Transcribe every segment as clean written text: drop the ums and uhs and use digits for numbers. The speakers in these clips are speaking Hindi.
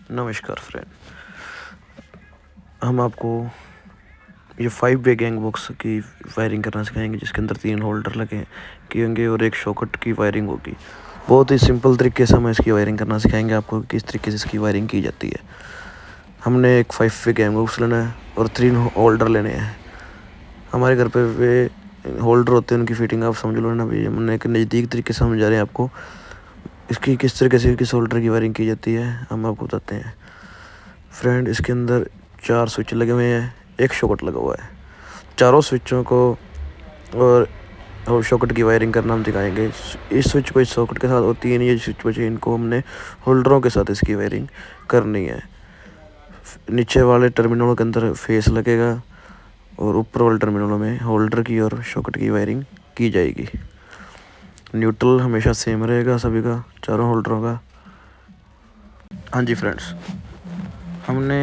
नमस्कार फ्रेंड, हम आपको ये 5 वे गैंग बॉक्स की वायरिंग करना सिखाएंगे, जिसके अंदर 3 होल्डर लगे होंगे और एक शॉकेट की वायरिंग होगी। बहुत ही सिंपल तरीके से हम इसकी वायरिंग करना सिखाएंगे आपको, किस तरीके से इसकी वायरिंग की जाती है। हमने एक 5 वे गैंग बॉक्स लेना है और 3 होल्डर लेने हैं। हमारे घर पे वे होल्डर होते हैं, उनकी फिटिंग आप समझ लो ना भाई। हमने एक नज़दीक तरीके से समझा रहे हैं आपको इसकी किस तरीके से किस होल्डर की वायरिंग की जाती है, हम आपको बताते हैं। फ्रेंड, इसके अंदर 4 स्विच लगे हुए हैं, एक शॉकेट लगा हुआ है। चारों स्विचों को और शॉकेट की वायरिंग करना हम दिखाएंगे। इस स्विच को इस सॉकेट के साथ और 3 ये स्विच बचे, इनको हमने होल्डरों के साथ इसकी वायरिंग करनी है। नीचे वाले टर्मिनलों के अंदर फेस लगेगा और ऊपर वाले टर्मिनलों में होल्डर की और शॉकेट की वायरिंग की जाएगी। न्यूट्रल हमेशा सेम रहेगा सभी का, चारों होल्डरों का। हाँ जी फ्रेंड्स, हमने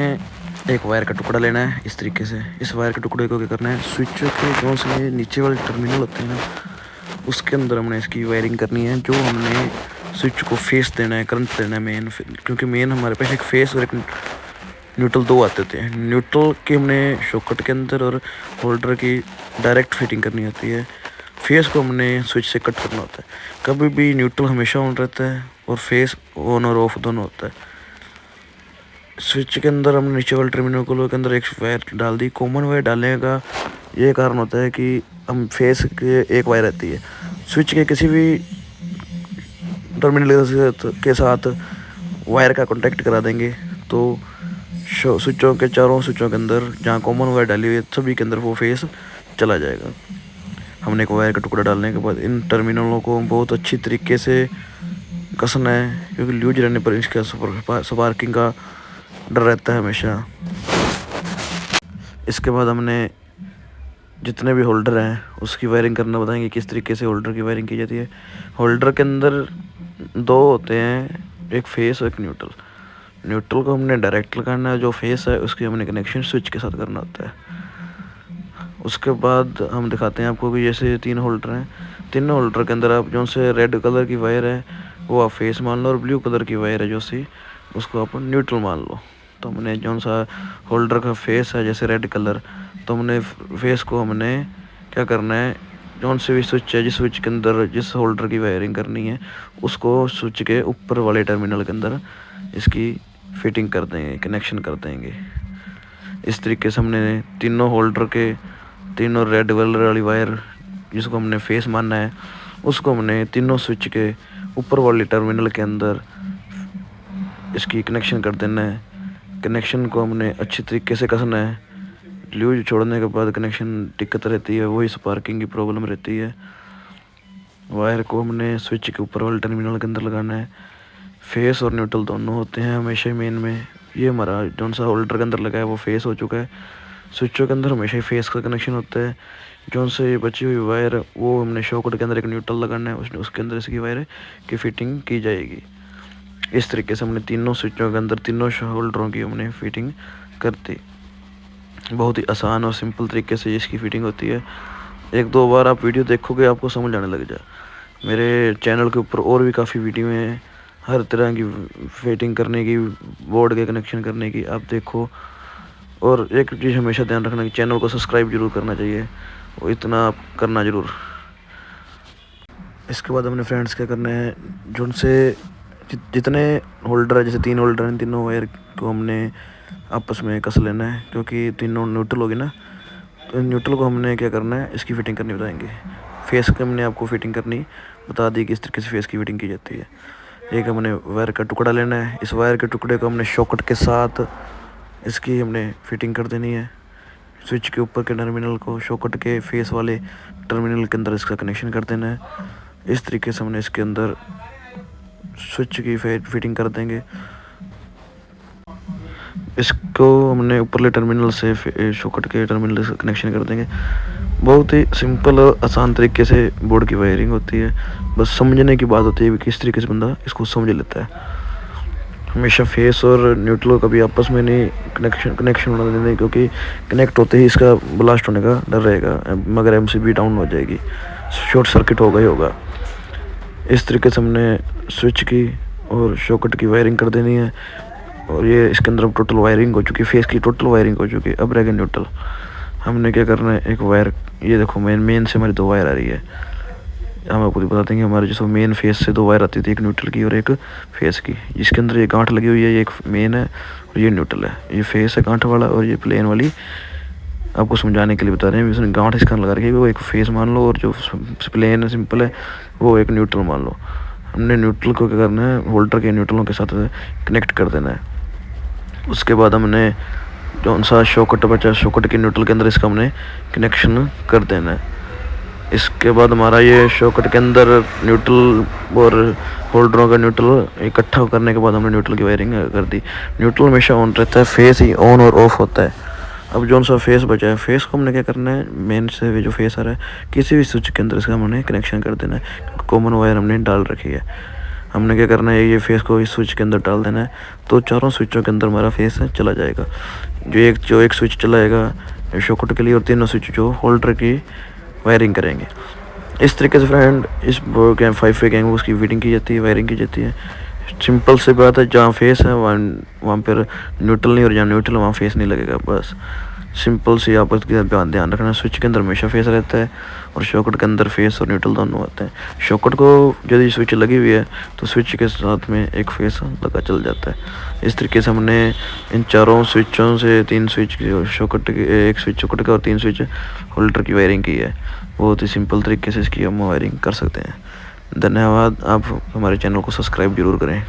एक वायर का टुकड़ा लेना है इस तरीके से। इस वायर के टुकड़े को क्या करना है, स्विच के जो से नीचे वाले टर्मिनल होते हैं ना, उसके अंदर हमने इसकी वायरिंग करनी है। जो हमने स्विच को फेस देना है, करंट देना है मेन, क्योंकि मेन हमारे पास एक फेस और एक न्यूट्रल 2 आते थे। न्यूट्रल की हमने शॉकेट के अंदर और होल्डर की डायरेक्ट फिटिंग करनी होती है। फेस को हमने स्विच से कट करना होता है। कभी भी न्यूट्रल हमेशा ऑन रहता है और फेस ऑन और ऑफ दोनों होता है। स्विच के अंदर हमने नीचे वाले टर्मिनल के अंदर एक वायर डाल दी। कॉमन वायर डालने का ये कारण होता है कि हम फेस के एक वायर रहती है, स्विच के किसी भी टर्मिनल के साथ वायर का कांटेक्ट करा देंगे तो स्विचों के चारों स्विचों के अंदर जहाँ कॉमन वायर डाली हुई है सभी के अंदर वो फेस चला जाएगा। हमने एक वायर का टुकड़ा डालने के बाद इन टर्मिनलों को बहुत अच्छी तरीके से कसना है, क्योंकि लूज रहने पर इसका स्पार्किंग का डर रहता है हमेशा। इसके बाद हमने जितने भी होल्डर हैं उसकी वायरिंग करना बताएंगे, किस तरीके से होल्डर की वायरिंग की जाती है। होल्डर के अंदर 2 होते हैं, एक फेस और एक न्यूट्रल। न्यूट्रल को हमने डायरेक्ट लगाना है, जो फेस है उसकी हमने कनेक्शन स्विच के साथ करना होता है। उसके बाद हम दिखाते हैं आपको कि जैसे 3 होल्डर हैं, तीनों होल्डर के अंदर आप जो से रेड कलर की वायर है वो आप फेस मान लो, और ब्लू कलर की वायर है जो सी उसको आप न्यूट्रल मान लो। तो हमने जो सा होल्डर का फेस है जैसे रेड कलर, तो हमने फेस को हमने क्या करना है, जौन से भी स्विच है जिस स्विच के अंदर जिस होल्डर की वायरिंग करनी है उसको स्विच के ऊपर वाले टर्मिनल के अंदर इसकी फिटिंग कर देंगे, कनेक्शन कर देंगे। इस तरीके से हमने तीनों होल्डर के तीनों रेड कलर वाली वायर जिसको हमने फेस मानना है उसको हमने तीनों स्विच के ऊपर वाले टर्मिनल के अंदर इसकी कनेक्शन कर देना है। कनेक्शन को हमने अच्छी तरीके से कसना है। लूज छोड़ने के बाद कनेक्शन दिक्कत रहती है, वही स्पार्किंग की प्रॉब्लम रहती है। वायर को हमने स्विच के ऊपर वाले टर्मिनल के अंदर लगाना है। फेस और न्यूट्रल दोनों होते हैं हमेशा मेन में। ये हमारा जौन सा होल्डर के अंदर लगा है वो फेस हो चुका है। स्विचों के अंदर हमेशा ही फेस का कनेक्शन होता है। जौन से ये बची हुई वायर वो हमने शॉकेट के अंदर एक न्यूट्रल लगाना है, उसके अंदर इसकी वायर की फिटिंग की जाएगी। इस तरीके से हमने तीनों स्विचों के अंदर तीनों होल्डरों की हमने फिटिंग करती। बहुत ही आसान और सिंपल तरीके से इसकी फिटिंग होती है। 1-2 बार आप वीडियो देखोगे आपको समझ आने लग जाए। मेरे चैनल के ऊपर और भी काफ़ी वीडियो हैं हर तरह की फिटिंग करने की, बोर्ड के कनेक्शन करने की, आप देखो। और एक चीज़ हमेशा ध्यान रखना कि चैनल को सब्सक्राइब जरूर करना चाहिए, वो इतना आप करना ज़रूर। इसके बाद हमने फ्रेंड्स क्या करना है, जो उनसे जितने होल्डर है, जैसे 3 होल्डर हैं, तीनों वायर को हमने आपस में कस लेना है, क्योंकि तीनों न्यूट्रल होगी ना। तो न्यूट्रल को हमने क्या करना है, इसकी फ़िटिंग करनी बताएंगे। फेस की हमने आपको फ़िटिंग करनी बता दी कि इस तरीके से फेस की फ़िटिंग की जाती है। एक हमने वायर का टुकड़ा लेना है, इस वायर के टुकड़े को हमने शॉकेट के साथ इसकी हमने फ़िटिंग कर देनी है। स्विच के ऊपर के टर्मिनल को शॉकेट के फेस वाले टर्मिनल के अंदर इसका कनेक्शन कर देना है। इस तरीके से हमने इसके अंदर स्विच की फिटिंग कर देंगे। इसको हमने ऊपरले टर्मिनल से शॉकेट के टर्मिनल से कनेक्शन कर देंगे। बहुत ही सिंपल और आसान तरीके से बोर्ड की वायरिंग होती है, बस समझने की बात होती है कि किस तरीके से बंदा इसको समझ लेता है। हमेशा फेस और न्यूट्रल कभी आपस में नहीं कनेक्शन होना देते, क्योंकि कनेक्ट होते ही इसका ब्लास्ट होने का डर रहेगा, मगर एमसीबी डाउन हो जाएगी, शॉर्ट सर्किट होगा ही होगा। इस तरीके से हमने स्विच की और शॉकेट की वायरिंग कर देनी है। और ये इसके अंदर अब टोटल वायरिंग हो चुकी है, फेस की टोटल वायरिंग हो चुकी है। अब रह गया न्यूट्रल। हमने क्या करना है, एक वायर, ये देखो मेन से हमारी 2 वायर आ रही है। हम आपको बता देंगे हमारे जैसे मेन फेस से 2 वायर आती थी, एक न्यूट्रल की और एक फेस की, जिसके अंदर ये गांठ लगी हुई है। ये एक मेन है और ये न्यूट्रल है। ये फेस है गांठ वाला और ये प्लेन वाली, आपको समझाने के लिए बता रहे हैं। इसने गांठ इसका लगा रखी है, वो एक फेस मान लो, और जो प्लेन सिंपल है वो एक न्यूट्रल मान लो। हमने न्यूट्रल को क्या करना है, होल्डर के न्यूट्रलों के साथ कनेक्ट कर देना है। उसके बाद हमने जो सा शॉकेट बचा, शॉकेट के न्यूट्रल के अंदर इसका हमने कनेक्शन कर देना है। इसके बाद हमारा ये शॉकेट के अंदर न्यूट्रल और होल्डरों का न्यूट्रल इकट्ठा करने के बाद हमने न्यूट्रल की वायरिंग कर दी। न्यूट्रल हमेशा ऑन रहता है, फेस ही ऑन और ऑफ होता है। अब जो सा फेस बचा है, फेस को हमने क्या करना है, मेन से जो फेस आ रहा है किसी भी स्विच के अंदर इसका हमने कनेक्शन कर देना है। कॉमन वायर हमने डाल रखी है। हमने क्या करना है, ये फेस को इस स्विच के अंदर डाल देना है, तो चारों स्विचों के अंदर हमारा फेस चला जाएगा। जो एक स्विच चलाएगा शॉकेट के लिए और तीनों स्विच जो होल्डर की वायरिंग करेंगे। इस तरीके से फ्रेंड इस 5 वे गैंग उसकी फिटिंग की जाती है, वायरिंग की जाती है। सिंपल सी बात है, जहाँ फेस है वहाँ पर न्यूट्रल नहीं, और जहाँ न्यूट्रल वहाँ फेस नहीं लगेगा। बस सिंपल सी आप इसका ध्यान रखना। स्विच के अंदर हमेशा फेस रहता है और शॉकेट के अंदर फेस और न्यूट्रल दोनों होते हैं। शॉकेट को यदि स्विच लगी हुई है तो स्विच के साथ में एक फेस लगा चल जाता है। इस तरीके से हमने इन चारों स्विचों से 3 स्विच शॉकेट के, एक स्विच शॉकेट का और 3 स्विच होल्डर की वायरिंग की है। बहुत ही सिंपल तरीके से इसकी हम वायरिंग कर सकते हैं। धन्यवाद। आप हमारे चैनल को सब्सक्राइब जरूर करें।